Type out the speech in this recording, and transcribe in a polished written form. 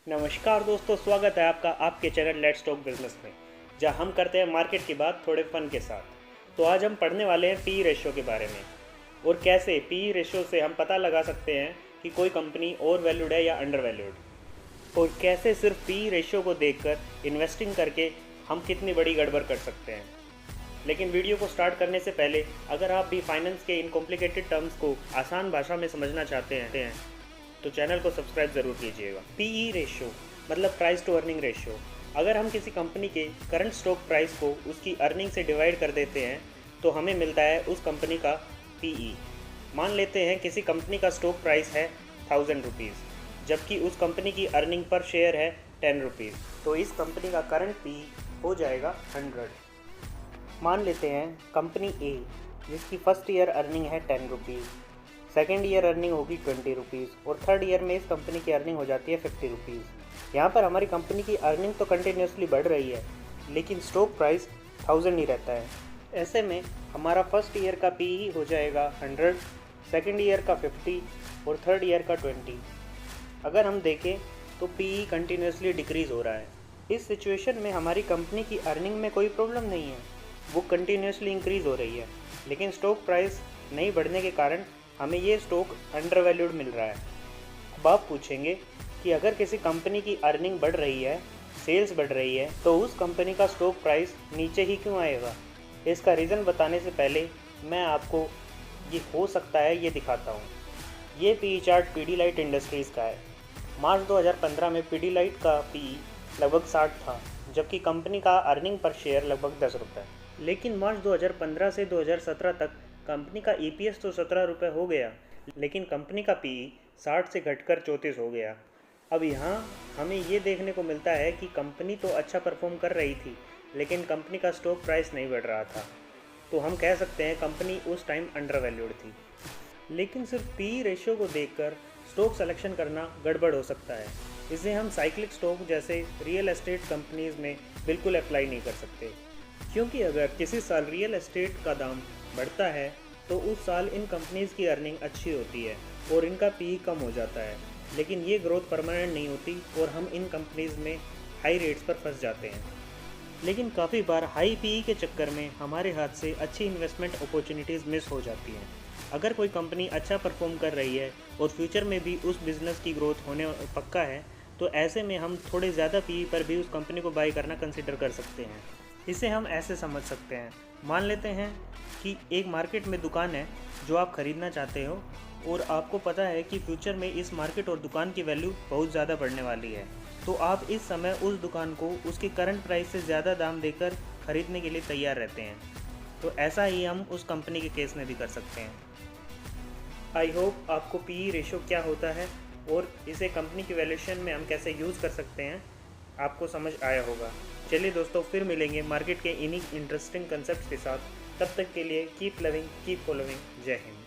नमस्कार दोस्तों, स्वागत है आपका आपके चैनल लेट्स टॉक बिजनेस में, जहां हम करते हैं मार्केट की बात थोड़े फन के साथ। तो आज हम पढ़ने वाले हैं पी रेशियो के बारे में और कैसे पी रेशियो से हम पता लगा सकते हैं कि कोई कंपनी ओवर वैल्यूड है या अंडर वैल्यूड, और कैसे सिर्फ पी रेशियो को देखकर इन्वेस्टिंग करके हम कितनी बड़ी गड़बड़ कर सकते हैं। लेकिन वीडियो को स्टार्ट करने से पहले अगर आप भी फाइनेंस के इन कॉम्प्लिकेटेड टर्म्स को आसान भाषा में समझना चाहते हैं तो चैनल को सब्सक्राइब ज़रूर कीजिएगा। पीई रेशियो मतलब प्राइस टू अर्निंग रेशियो। अगर हम किसी कंपनी के करंट स्टॉक प्राइस को उसकी अर्निंग से डिवाइड कर देते हैं तो हमें मिलता है उस कंपनी का पीई। मान लेते हैं किसी कंपनी का स्टॉक प्राइस है 1000 रुपीज़, जबकि उस कंपनी की अर्निंग पर शेयर है 10 रुपीज़, तो इस कंपनी का करंट पीई हो जाएगा 100। मान लेते हैं कंपनी ए जिसकी फर्स्ट ईयर अर्निंग है 10 रुपीज़, सेकेंड ईयर अर्निंग होगी 20 रुपीज़ और थर्ड ईयर में इस कंपनी की अर्निंग हो जाती है 50 रुपीज़। यहाँ पर हमारी कंपनी की अर्निंग तो कंटिन्यूसली बढ़ रही है, लेकिन स्टॉक प्राइस 1000 ही रहता है। ऐसे में हमारा फर्स्ट ईयर का पीई हो जाएगा 100, सेकेंड ईयर का 50 और थर्ड ईयर का 20। अगर हम देखें तो पीई कंटिन्यूसली डिक्रीज़ हो रहा है। इस सिचुएशन में हमारी कंपनी की अर्निंग में कोई प्रॉब्लम नहीं है, वो कंटिन्यूसली इंक्रीज़ हो रही है, लेकिन स्टॉक प्राइस नहीं बढ़ने के कारण हमें ये स्टॉक अंडर वैल्यूड मिल रहा है। अब आप पूछेंगे कि अगर किसी कंपनी की अर्निंग बढ़ रही है, सेल्स बढ़ रही है, तो उस कंपनी का स्टॉक प्राइस नीचे ही क्यों आएगा? इसका रीज़न बताने से पहले मैं आपको ये हो सकता है ये दिखाता हूँ। ये पी चार्ट पीडीलाइट इंडस्ट्रीज़ का है। मार्च 2015 में पीडीलाइट का पी लगभग 60 था, जबकि कंपनी का अर्निंग पर शेयर लगभग 10 रुपये। लेकिन मार्च 2015 से 2017 तक कंपनी का ईपीएस तो 17 रुपये हो गया, लेकिन कंपनी का पीई 60 से घटकर 34 हो गया। अब यहाँ हमें ये देखने को मिलता है कि कंपनी तो अच्छा परफॉर्म कर रही थी, लेकिन कंपनी का स्टॉक प्राइस नहीं बढ़ रहा था, तो हम कह सकते हैं कंपनी उस टाइम अंडर वैल्यूड थी। लेकिन सिर्फ पी रेशियो को देखकर स्टॉक सिलेक्शन करना गड़बड़ हो सकता है। इसे हम साइक्लिक स्टॉक जैसे रियल एस्टेट कंपनीज़ में बिल्कुल अप्लाई नहीं कर सकते, क्योंकि अगर किसी साल रियल एस्टेट का दाम बढ़ता है तो उस साल इन कंपनीज़ की अर्निंग अच्छी होती है और इनका पीई कम हो जाता है, लेकिन ये ग्रोथ परमानेंट नहीं होती और हम इन कंपनीज़ में हाई रेट्स पर फंस जाते हैं। लेकिन काफ़ी बार हाई पीई के चक्कर में हमारे हाथ से अच्छी इन्वेस्टमेंट अपॉर्चुनिटीज़ मिस हो जाती हैं। अगर कोई कंपनी अच्छा परफॉर्म कर रही है और फ्यूचर में भी उस बिज़नेस की ग्रोथ होने पक्का है, तो ऐसे में हम थोड़े ज़्यादा पीई पर भी उस कंपनी को बाई करना कंसिडर कर सकते हैं। इसे हम ऐसे समझ सकते हैं, मान लेते हैं कि एक मार्केट में दुकान है जो आप ख़रीदना चाहते हो और आपको पता है कि फ्यूचर में इस मार्केट और दुकान की वैल्यू बहुत ज़्यादा बढ़ने वाली है, तो आप इस समय उस दुकान को उसके करंट प्राइस से ज़्यादा दाम देकर ख़रीदने के लिए तैयार रहते हैं। तो ऐसा ही हम उस कंपनी के केस में भी कर सकते हैं। आई होप आपको पीई रेशियो क्या होता है और इसे कंपनी की वैल्यूएशन में हम कैसे यूज़ कर सकते हैं आपको समझ आया होगा। चलिए दोस्तों, फिर मिलेंगे मार्केट के इन्हीं इंटरेस्टिंग कंसेप्ट्स के साथ। तब तक के लिए कीप लविंग, कीप फॉलोइंग। जय हिंद।